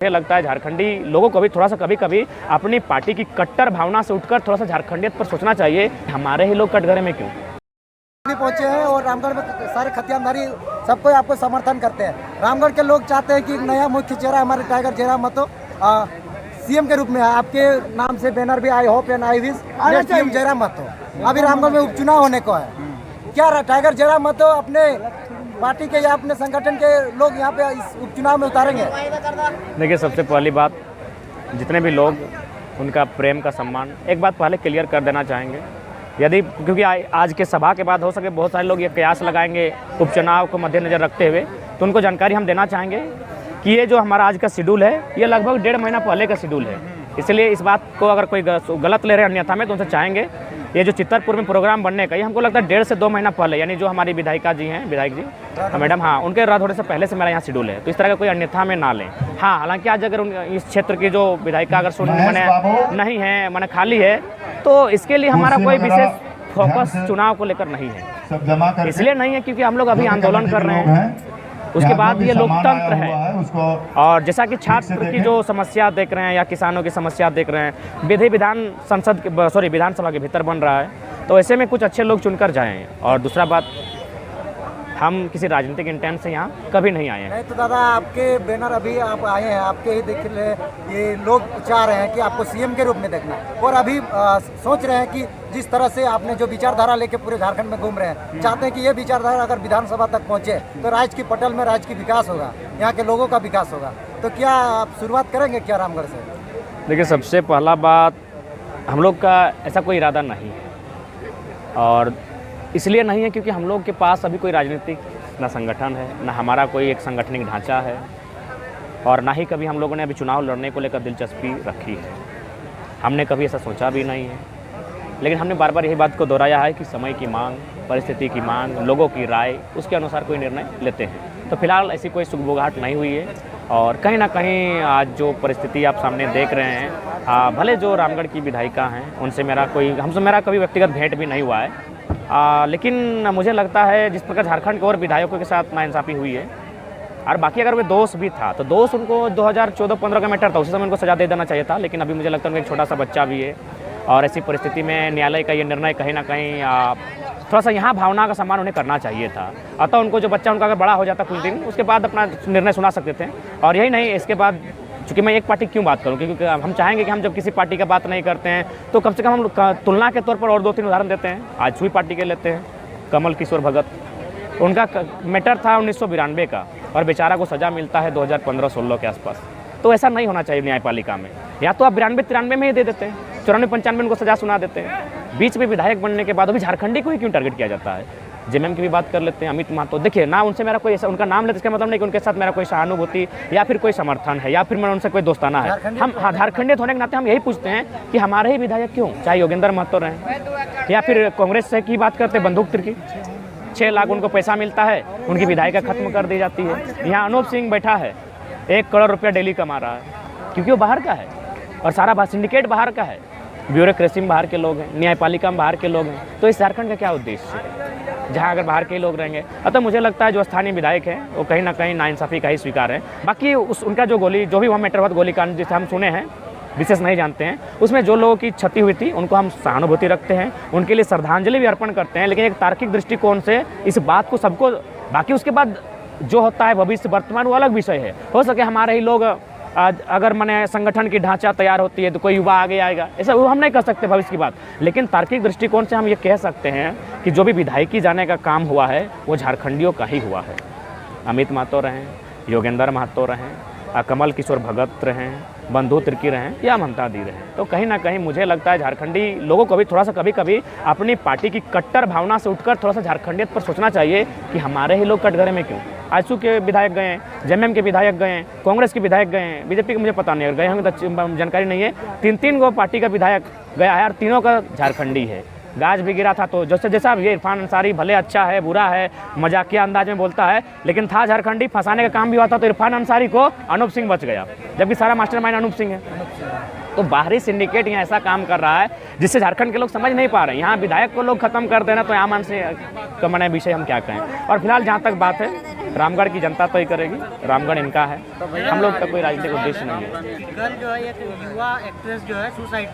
मुझे लगता है झारखंडी लोगों को भी थोड़ा सा कभी कभी अपनी पार्टी की कट्टर भावना से उठकर थोड़ा सा झारखंडियत पर सोचना चाहिए। हमारे ही लोग कटघरे में क्यों भी पहुंचे हैं और रामगढ़ में सारे खतियानदारी सबको आपको समर्थन करते हैं। रामगढ़ के लोग चाहते हैं कि नया मुख्य चेहरा हमारे टाइगर जयराम महतो सीएम के रूप में है। आपके नाम से बैनर भी I hope and I wish CM Jairam Mahto. अभी रामगढ़ में उपचुनाव होने को है। क्या टाइगर जयराम महतो अपने पार्टी के या अपने संगठन के लोग यहाँ पे इस उपचुनाव में उतारेंगे? देखिए, सबसे पहली बात, जितने भी लोग उनका प्रेम का सम्मान, एक बात पहले क्लियर कर देना चाहेंगे। यदि क्योंकि आज के सभा के बाद हो सके बहुत सारे लोग ये कयास लगाएंगे उपचुनाव को मद्देनजर रखते हुए, तो उनको जानकारी हम देना चाहेंगे कि ये जो हमारा आज का शेड्यूल है ये लगभग 1.5 महीना पहले का शेड्यूल है। इसलिए इस बात को अगर कोई गलत ले रहे हैं अन्यथा में, तो उनसे चाहेंगे ये जो चित्तरपुर में प्रोग्राम बनने का, ये हमको लगता है 1.5 से 2 महीना पहले, यानी जो हमारी विधायिका जी हैं, विधायक जी मैडम, हाँ, उनके रात होने से पहले से मेरा यहाँ शेड्यूल है। तो इस तरह का कोई अन्यथा में ना लें। हाँ, हालांकि आज अगर इस क्षेत्र की जो विधायिका अगर मैंने नहीं है, मैंने खाली है, तो इसके लिए हमारा कोई विशेष फोकस चुनाव को लेकर नहीं है। इसलिए नहीं है क्योंकि हम लोग अभी आंदोलन कर रहे हैं। उसके बाद ये लोकतंत्र है, और जैसा कि छात्र की जो समस्या देख रहे हैं या किसानों की समस्या देख रहे हैं, विधानसभा के भीतर बन रहा है, तो ऐसे में कुछ अच्छे लोग चुनकर जाएं। और दूसरा बात, हम किसी राजनीतिक इंटेंट से यहाँ कभी नहीं आए हैं। नहीं तो दादा, आपके बैनर अभी आप आए हैं, आपके ही देख ले, ये लोग चाह रहे हैं कि आपको सीएम के रूप में देखना, और अभी सोच रहे हैं कि जिस तरह से आपने जो विचारधारा लेके पूरे झारखंड में घूम रहे हैं, चाहते हैं कि ये विचारधारा अगर विधानसभा तक पहुंचे तो राज्य की पटल में राज्य की विकास होगा, यहाँ के लोगों का विकास होगा। तो क्या आप शुरुआत करेंगे क्या रामगढ़ से? देखिए, सबसे पहला बात, हम लोग का ऐसा कोई इरादा नहीं है, और इसलिए नहीं है क्योंकि हम लोग के पास अभी कोई राजनीतिक ना संगठन है, ना हमारा कोई एक संगठनिक ढांचा है, और ना ही कभी हम लोगों ने अभी चुनाव लड़ने को लेकर दिलचस्पी रखी है। हमने कभी ऐसा सोचा भी नहीं है, लेकिन हमने बार बार यही बात को दोहराया है कि समय की मांग, परिस्थिति की मांग, लोगों की राय, उसके अनुसार कोई निर्णय लेते हैं। तो फिलहाल ऐसी कोई सुगबुगाहट नहीं हुई है, और कहीं ना कहीं आज जो परिस्थिति आप सामने देख रहे हैं, भले जो रामगढ़ की विधायिका हैं उनसे मेरा कभी व्यक्तिगत भेंट भी नहीं हुआ है, लेकिन मुझे लगता है जिस प्रकार झारखंड के और विधायकों के साथ नाइंसाफ़ी हुई है, और बाकी अगर वे दोष भी था तो दोष उनको 2014-15 का मैटर था, उसी समय उनको सजा दे देना चाहिए था। लेकिन अभी मुझे लगता है उनका एक छोटा सा बच्चा भी है, और ऐसी परिस्थिति में न्यायालय का ये निर्णय कहीं ना कहीं थोड़ा सा यहाँ भावना का सम्मान उन्हें करना चाहिए था। अतः उनको जो बच्चा उनका अगर बड़ा हो जाता कुछ दिन, उसके बाद अपना निर्णय सुना सकते थे। और यही नहीं, इसके बाद चूँकि मैं एक पार्टी क्यों बात करूँ, क्योंकि हम चाहेंगे कि हम जब किसी पार्टी का बात नहीं करते हैं तो कम से कम हम तुलना के तौर पर और 2-3 उदाहरण देते हैं। आज सुई पार्टी के लेते हैं, कमल किशोर भगत, उनका मैटर था 1992 का, और बेचारा को सज़ा मिलता है 2015-16 के आसपास। तो ऐसा नहीं होना चाहिए न्यायपालिका में। या तो आप 92-93 में ही दे देते हैं, 94-95 उनको सज़ा सुना देते हैं। बीच में विधायक बनने के बाद अभी झारखंडी को ही क्यों टारगेट किया जाता है? जेएमएम की भी बात कर लेते हैं, अमित महतो। देखिए ना, उनसे मेरा कोई ऐसा, उनका नाम लेते इसका मतलब नहीं कि उनके साथ मेरा कोई सहानुभूति या फिर कोई समर्थन है या फिर मेरा उनसे कोई दोस्ताना है। हम झारखंडियत होने के नाते हम यही पूछते हैं कि हमारे ही विधायक क्यों, चाहे योगेंद्र महतो रहें या फिर कांग्रेस से की बात करते बंदूक तिर्की, 6 लाख उनको पैसा मिलता है, उनकी विधायिका खत्म कर दी जाती है। यहाँ अनूप सिंह बैठा है, 1 करोड़ रुपया डेली कमा रहा है, क्योंकि वो बाहर का है, और सारा सिंडिकेट बाहर का है, ब्यूरोक्रेसी में बाहर के लोग हैं, न्यायपालिका में बाहर के लोग हैं। तो इस झारखंड का क्या उद्देश्य है जहाँ अगर बाहर के ही लोग रहेंगे? अतः मुझे लगता है जो स्थानीय विधायक हैं वो कहीं ना कहीं नाइंसाफ़ी का ही स्वीकार है। बाकी उनका जो भी वहाँ मैटर हुआ, गोलीकांड जिसे हम सुने हैं, विशेष नहीं जानते हैं, उसमें जो लोगों की क्षति हुई थी उनको हम सहानुभूति रखते हैं, उनके लिए श्रद्धांजलि भी अर्पण करते हैं, लेकिन एक तार्किक दृष्टिकोण से इस बात को सबको, बाकी उसके बाद जो होता है भविष्य वर्तमान वो अलग विषय है। हो सके हमारे ही लोग अगर मैंने संगठन की ढांचा तैयार होती है तो कोई युवा आगे आएगा, ऐसा वो हम नहीं कर सकते भविष्य की बात। लेकिन तार्किक दृष्टिकोण से हम ये कह सकते हैं कि जो भी विधायकी जाने का काम हुआ है वो झारखंडियों का ही हुआ है। अमित महतो रहें, योगेंद्र महतो रहें, कमल किशोर भगत रहें, बंधु तिर्की रहें या ममता दी रहें, तो कहीं ना कहीं मुझे लगता है झारखंडी लोगों को भी थोड़ा सा कभी कभी अपनी पार्टी की कट्टर भावना से उठकर थोड़ा सा झारखंडियत पर सोचना चाहिए कि हमारे ही लोग कटघरे में क्यों। आजसू के विधायक गए हैं, जेएमएम के विधायक गए हैं, कांग्रेस के विधायक गए हैं, बीजेपी के मुझे पता नहीं है, गए होंगे तो जानकारी नहीं है। 3-3 गो पार्टी का विधायक गया है, और तीनों का झारखंडी है। गाज भी गिरा था, तो जैसा ये इरफान अंसारी भले अच्छा है, बुरा है, मजाकिया अंदाज में बोलता है, लेकिन था झारखंडी। फंसाने का काम भी हुआ था तो इरफान अंसारी को अनूप सिंह बच गया, जबकि सारा मास्टरमाइंड अनूप सिंह है। तो बाहरी सिंडिकेट यहाँ ऐसा काम कर रहा है जिससे झारखंड के लोग समझ नहीं पा रहे हैं। यहाँ विधायक को लोग खत्म कर देना, तो यहाँ मान से मैंने विषय हम क्या कहें। और फिलहाल जहाँ तक बात है रामगढ़ की जनता तय करेगी, रामगढ़ इनका है, हम लोग का कोई राजनीतिक उद्देश्य नहीं है। कल जो है एक युवा एक्ट्रेस जो है सुसाइड